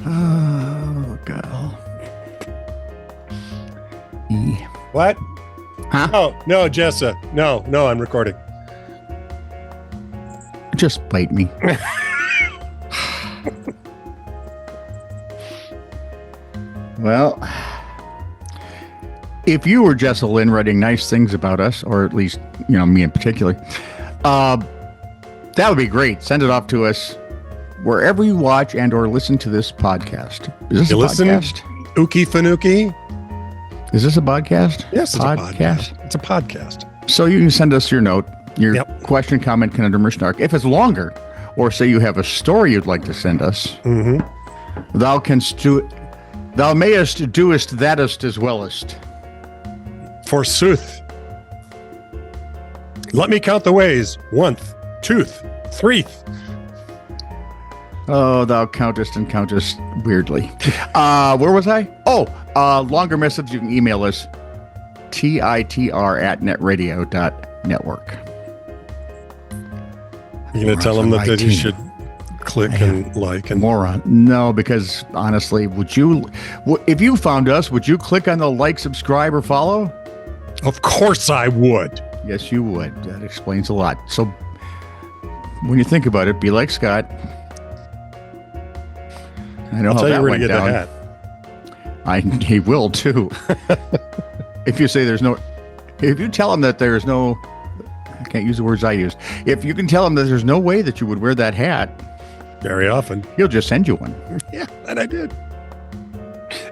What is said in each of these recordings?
Oh, God. E. What? Huh? No, Jessa. No, I'm recording. Just bite me. Well, if you were Jessa Lynn writing nice things about us, or at least, me in particular, that would be great. Send it off to us wherever you watch and or listen to this podcast. Is this a podcast? Ookie Fanuki? Is this a podcast? Yes, it's a podcast. It's a podcast. So you can send us your note, your question, comment, conundrum, or snark. If it's longer, or say you have a story you'd like to send us, thou mayest doest thatest as wellest. Forsooth. Let me count the ways. Oneth, tooth, threeth. Oh, thou countest and countest weirdly. Where was I? Longer message, you can email us, titr@netradio.network. You're going to tell them that you should click and like and moron. No, because honestly, if you found us, would you click on the like, subscribe, or follow? Of course I would. Yes, you would. That explains a lot. So when you think about it, be like Scott. I know I'll how tell that you where went to get down. the hat. He will too. If you say if you tell him that there's no, I can't use the words I used. If you can tell him that there's no way that you would wear that hat, very often he'll just send you one. Yeah, and I did.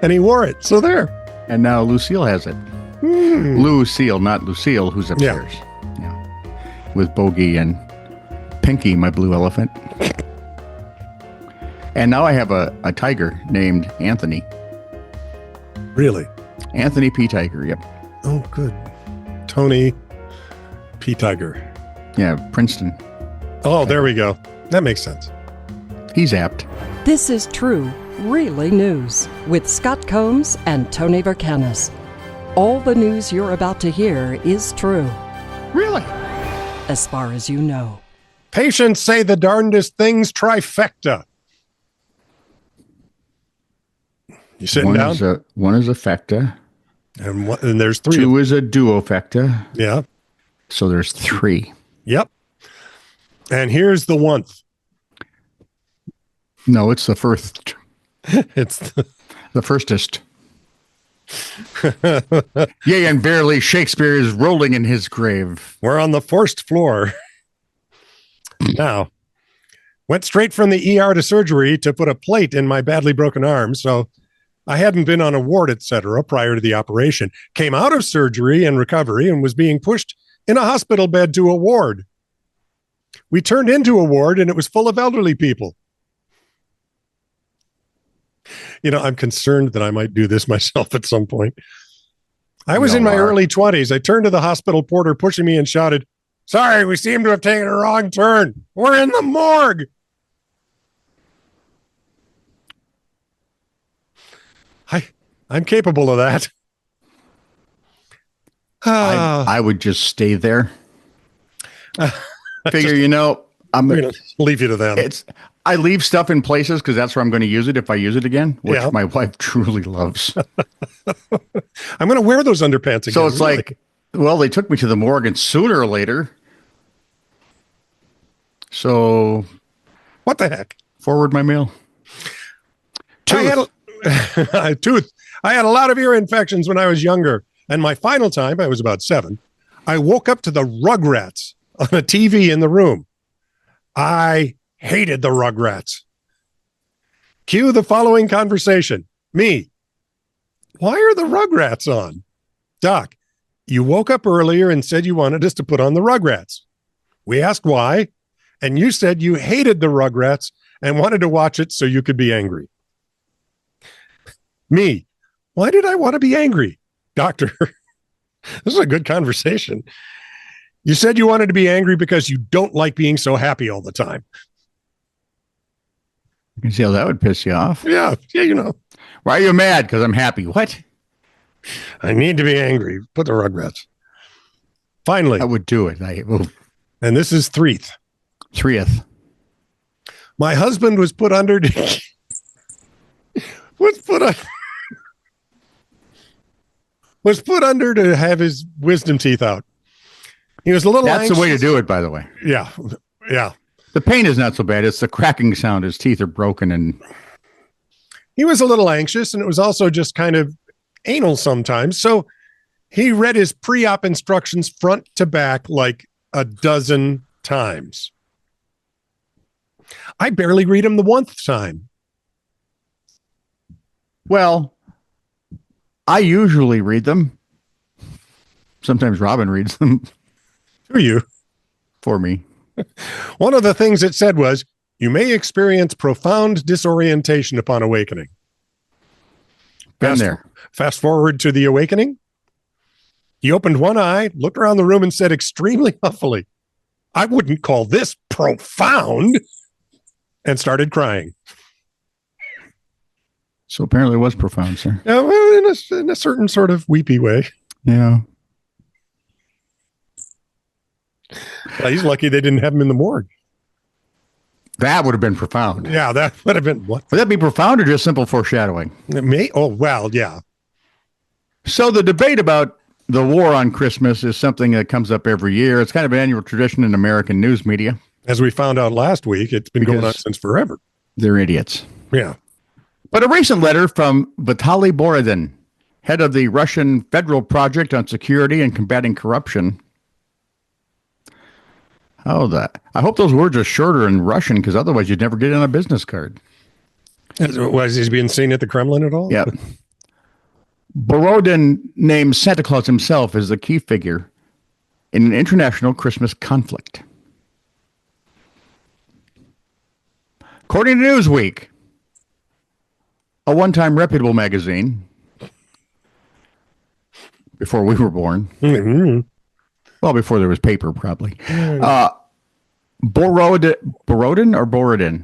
And he wore it. So there. And now Lucille has it. Lucille, not Lucille, who's upstairs. Yeah. With Bogey and Pinky, my blue elephant. And now I have a tiger named Anthony. Really? Anthony P. Tiger, yep. Oh, good. Tony P. Tiger. Yeah, Princeton. Oh, there we go. That makes sense. He's apt. This is True, Really News with Scott Combs and Tony Vercanis. All the news you're about to hear is true. Really? As far as you know. Patients say the darndest things trifecta. You sitting down? One is a fecta. And there's three. Two is a duofecta. Yeah. So there's three. Yep. And here's the oneth. No, it's the first. It's the firstest. Yea, and verily Shakespeare is rolling in his grave. We're on the first floor. Now, went straight from the ER to surgery to put a plate in my badly broken arm, so I hadn't been on a ward, etc., prior to the operation. Came out of surgery and recovery and was being pushed in a hospital bed to a ward. We turned into a ward and it was full of elderly people. I'm concerned that I might do this myself at some point. I was in my early 20s. I turned to the hospital porter pushing me and shouted, "Sorry, we seem to have taken a wrong turn. We're in the morgue." I'm capable of that. I would just stay there. Figure, I'm going to leave you to them. I leave stuff in places because that's where I'm going to use it if I use it again, which my wife truly loves. I'm going to wear those underpants again. So it's like, well, they took me to the morgue and sooner or later. So what the heck? Forward my mail. Tooth. I had a lot of ear infections when I was younger. And my final time, I was about 7, I woke up to the Rugrats on a TV in the room. I hated the Rugrats. Cue the following conversation. Me. Why are the Rugrats on? Doc, you woke up earlier and said you wanted us to put on the Rugrats. We asked why, and you said you hated the Rugrats and wanted to watch it so you could be angry. Me. Why did I want to be angry? Doctor, this is a good conversation. You said you wanted to be angry because you don't like being so happy all the time. You can see how that would piss you off. Yeah, Why are you mad? Because I'm happy. What? I need to be angry. Put the Rugrats. Finally. I would do it. And this is threeth. Threeth. My husband was put under was put under to have his wisdom teeth out. He was a little That's anxious. the way to do it, by the way. Yeah. Yeah. The pain is not so bad. It's the cracking sound. His teeth are broken, and He was a little anxious, and it was also just kind of anal sometimes. So he read his pre-op instructions front to back like a dozen times. I barely read them the 1st time. well, I usually read them. Sometimes Robin reads them Do you? for me. One of the things it said was, you may experience profound disorientation upon awakening. Been there. Fast forward to the awakening. He opened one eye, looked around the room, and said extremely huffily, I wouldn't call this profound, and started crying. So apparently it was profound, sir. Yeah, well, in a certain sort of weepy way. Yeah. He's lucky they didn't have him in the morgue. That would have been profound. Yeah, that would have been what? Would that be profound or just simple foreshadowing? It may. Oh, well, yeah. So the debate about the war on Christmas is something that comes up every year. It's kind of an annual tradition in American news media. As we found out last week, it's been going on since forever. They're idiots. Yeah. But a recent letter from Vitaly Borodin, head of the Russian Federal Project on Security and Combating Corruption. I hope those words are shorter in Russian, because otherwise you'd never get it on a business card. Was he being seen at the Kremlin at all? Yep. Borodin names Santa Claus himself as the key figure in an international Christmas conflict. According to Newsweek, a one-time reputable magazine, before we were born, well, before there was paper, probably, Borodin or Borodin?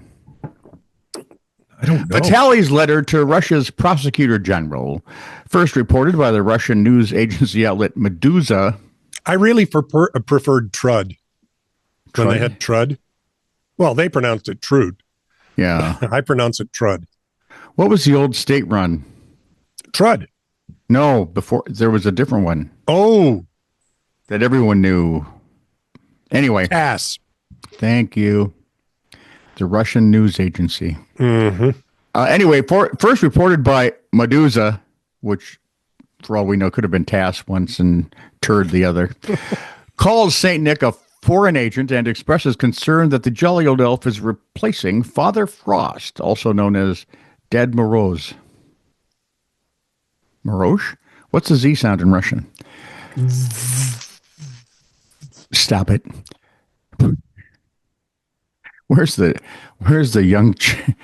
I don't know. Vitaly's letter to Russia's prosecutor general, first reported by the Russian news agency outlet Medusa. I really preferred Trud. When they had Trud. Well, they pronounced it Trude. Yeah. I pronounce it Trud. What was the old state run? Trud. No, before there was a different one. Oh. That everyone knew. Anyway. TASS. Thank you. The Russian news agency. Mm-hmm. Anyway, first reported by Medusa, which, for all we know, could have been TASS once and Turd the other, calls St. Nick a foreign agent and expresses concern that the jolly old elf is replacing Father Frost, also known as Dead Moroz. Morosh? What's the Z sound in Russian? Stop it. Where's the young chick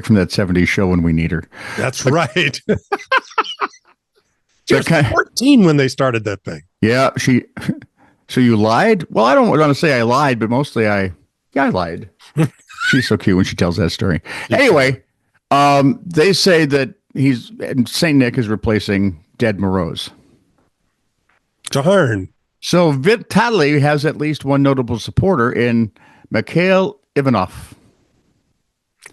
from that 70s show when we need her? That's right. She was 14 when they started that thing. Yeah, so you lied? Well, I don't want to say I lied, but mostly I lied. She's so cute when she tells that story. Anyway, they say that St. Nick is replacing Dead Moroz. Darn. So Vitaly has at least one notable supporter in Mikhail Ivanov.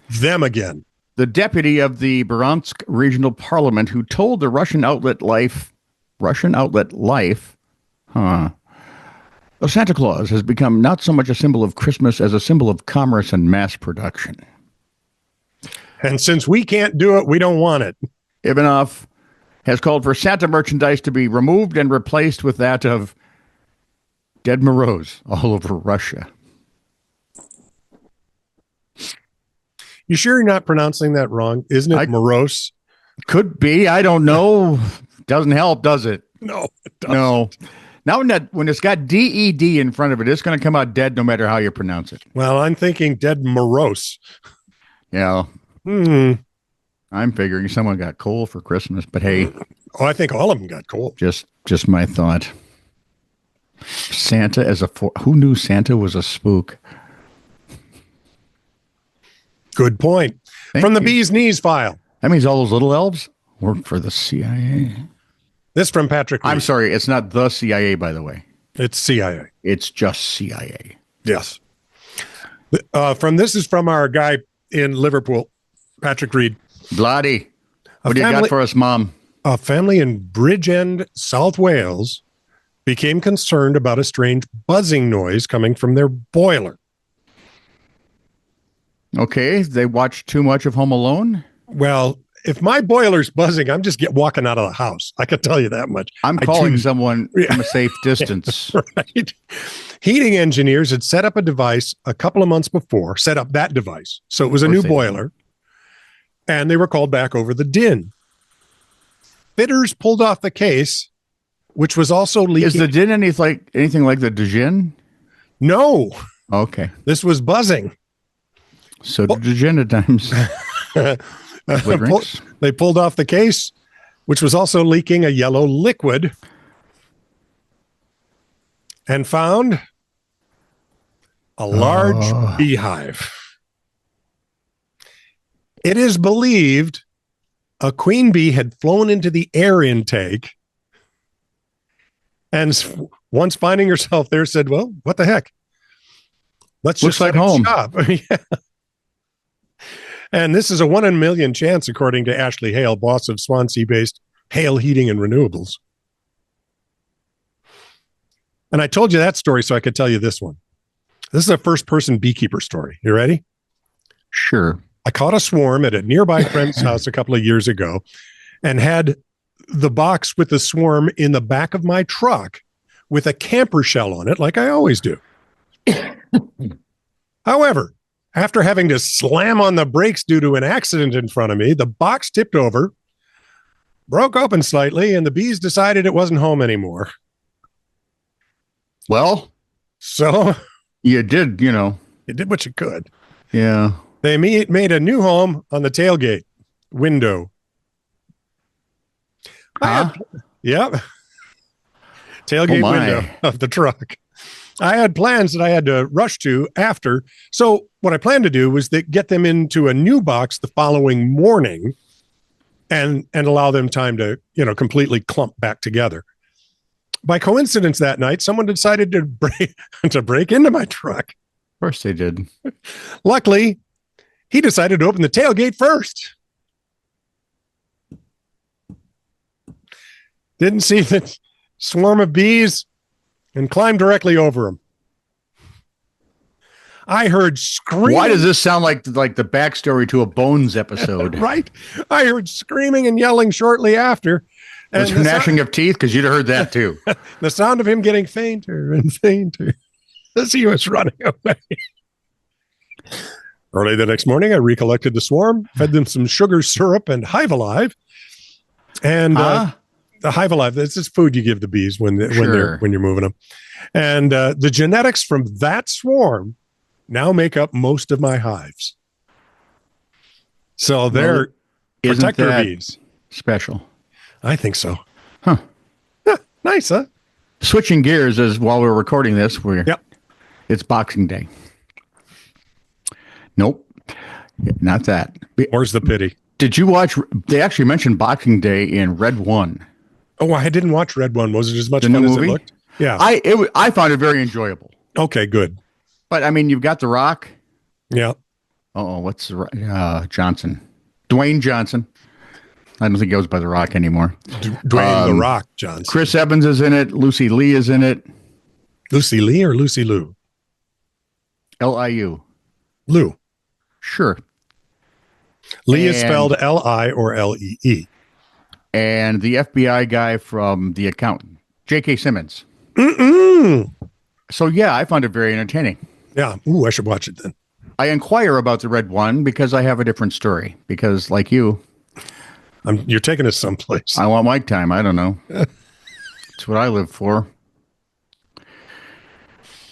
Them again. The deputy of the Bryansk Regional Parliament, who told the Russian outlet Life, Santa Claus has become not so much a symbol of Christmas as a symbol of commerce and mass production. And since we can't do it, we don't want it. Ivanov has called for Santa merchandise to be removed and replaced with that of Dead Moroz all over Russia. You sure you're not pronouncing that wrong? Isn't it morose? Could be. I don't know. Doesn't help, does it? No, it doesn't. No. Now, when it's got D-E-D in front of it, it's going to come out dead no matter how you pronounce it. Well, I'm thinking Dead Morose. Yeah. I'm figuring someone got coal for Christmas, but hey. Oh, I think all of them got coal. Just my thought. Santa as who knew Santa was a spook? Good point. From the Bee's Knees file. That means all those little elves work for the CIA. This from Patrick Lee. I'm sorry, it's not the CIA, by the way. It's CIA. It's just CIA. Yes. This is from our guy in Liverpool, Patrick Reed. Bloody. What do you got for us, Mom? A family in Bridgend, South Wales, became concerned about a strange buzzing noise coming from their boiler. Okay, they watched too much of Home Alone? Well, if my boiler's buzzing, I'm just walking out of the house. I can tell you that much. I'm calling someone from a safe distance. Right. Heating engineers had set up a device a couple of months before, set up that device. So it was a new boiler. And they were called back over the din. Fitters pulled off the case, which was also leaking. Is the din anything like the Djinn? No. Okay. This was buzzing. So did Djinn at times. They pulled off the case, which was also leaking a yellow liquid, and found a large beehive. It is believed a queen bee had flown into the air intake and once finding herself there said, well, what the heck? Let's Looks just like home. Yeah. And this is a 1 in a million chance, according to Ashley Hale, boss of Swansea-based Hale Heating and Renewables. And I told you that story so I could tell you this one. This is a first-person beekeeper story. You ready? Sure. I caught a swarm at a nearby friend's house a couple of years ago and had the box with the swarm in the back of my truck with a camper shell on it, like I always do. However, after having to slam on the brakes due to an accident in front of me, the box tipped over, broke open slightly, and the bees decided it wasn't home anymore. Well, so you did, you did what you could. Yeah. They made a new home on the tailgate window. Huh? Yep. Tailgate window of the truck. I had plans that I had to rush to after. So what I planned to do was get them into a new box the following morning and allow them time to, completely clump back together. By coincidence that night, someone decided to break into my truck. Of course they did. Luckily, he decided to open the tailgate first. Didn't see the swarm of bees and climbed directly over him. I heard screaming. Why does this sound like the backstory to a Bones episode? Right? I heard screaming and yelling shortly after. And the gnashing of teeth, because you'd have heard that too. The sound of him getting fainter and fainter as he was running away. Early the next morning, I recollected the swarm, fed them some sugar syrup and Hive Alive. And the Hive Alive, that's just food you give the bees when you're moving them. And the genetics from that swarm now make up most of my hives. So they're protector bees. Special. I think so. Huh. Yeah, nice, huh? Switching gears as while we're recording this, it's Boxing Day. Nope. Not that. Where's the pity? Did you watch? They actually mentioned Boxing Day in Red One. Oh, I didn't watch Red One. Was it as much fun as it looked? Yeah. I found it very enjoyable. Okay, good. But I mean, you've got The Rock. Yeah. What's Johnson? Dwayne Johnson. I don't think he goes by The Rock anymore. Dwayne The Rock Johnson. Chris Evans is in it. Lucy Liu is in it. Lucy Lee or Lucy Liu? Liu. Liu. Sure. Lee is spelled Li or Lee. And the FBI guy from The Accountant, J.K. Simmons. So, yeah, I found it very entertaining. Yeah. Ooh, I should watch it then. I inquire about the Red One because I have a different story. Because, like you... you're taking us someplace. I want mic time. I don't know. It's what I live for.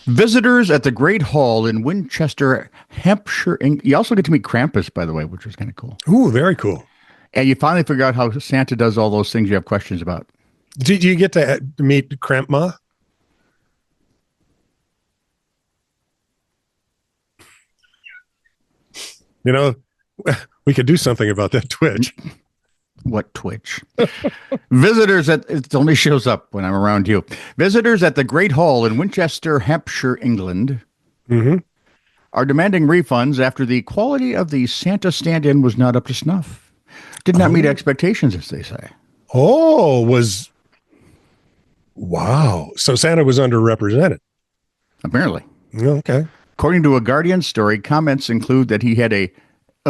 Visitors at the Great Hall in Winchester, Hampshire. You also get to meet Krampus, by the way, which was kind of cool. Ooh, very cool. And you finally figure out how Santa does all those things you have questions about. Did you get to meet Krampma? We could do something about that Twitch. What Twitch? Visitors it only shows up when I'm around you. Visitors at the Great Hall in Winchester, Hampshire, England are demanding refunds after the quality of the Santa stand-in was not up to snuff. Did not meet expectations, as they say. Wow. So Santa was underrepresented. Apparently. Okay. According to a Guardian story, comments include that he had a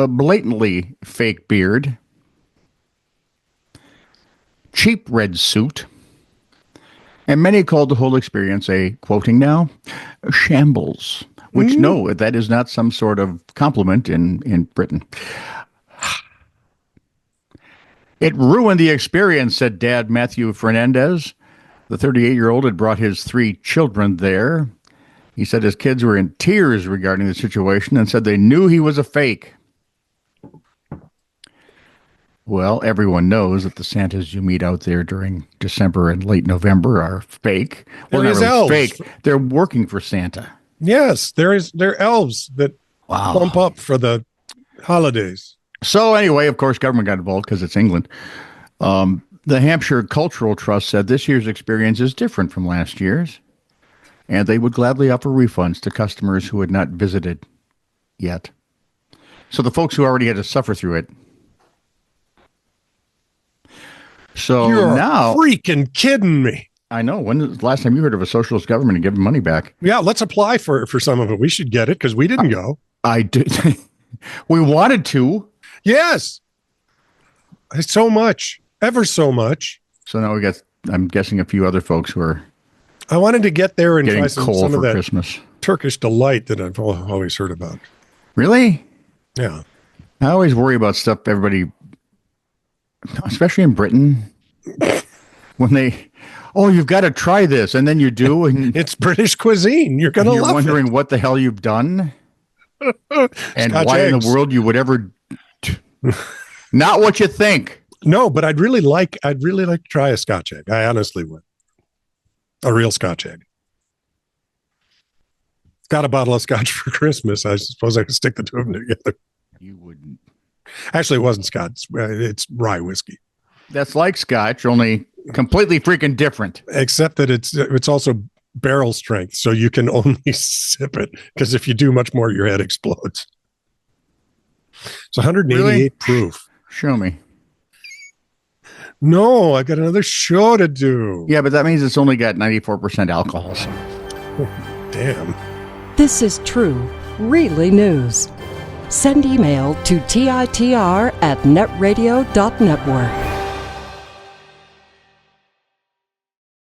blatantly fake beard, cheap red suit, and many called the whole experience a, quoting now, shambles, which, no, that is not some sort of compliment in Britain. It ruined the experience, said Dad Matthew Fernandez. The 38-year-old had brought his 3 children there. He said his kids were in tears regarding the situation and said they knew he was a fake. Well, everyone knows that the Santas you meet out there during December and late November are fake. Well, They're not really elves. fake. They're working for Santa. Yes, they're elves that bump up for the holidays. So anyway, of course, government got involved because it's England. The Hampshire Cultural Trust said this year's experience is different from last year's, and they would gladly offer refunds to customers who had not visited yet. So the folks who already had to suffer through it. So You're now, freaking kidding me. I know. When was the last time you heard of a socialist government and giving money back? Yeah, let's apply for some of it. We should get it because we didn't go. I did. We wanted to. Yes. So much. Ever so much. So now we got, I'm guessing, a few other folks who are I wanted to get there and getting try some coal for of that Christmas. Turkish delight that I've always heard about. Really? Yeah. I always worry about stuff everybody, especially in Britain, when they, you've got to try this, and then you do, and It's British cuisine. You're going to you're love wondering it. what the hell you've done and Scotch why in eggs. the world you would ever not what you think. No, but I'd really like to try a Scotch egg. I honestly would. A real Scotch egg. Got a bottle of Scotch for Christmas. I suppose I could stick the 2 of them together. You wouldn't. Actually, it wasn't Scotch. It's rye whiskey. That's like Scotch, only completely freaking different. Except that it's also barrel strength, so you can only sip it because if you do much more, your head explodes. It's 188 Really? proof. Show me. No, I got another show to do. Yeah, but that means it's only got 94% alcohol. So. Damn. This is true, really news. Send email to TITR@netradio.network.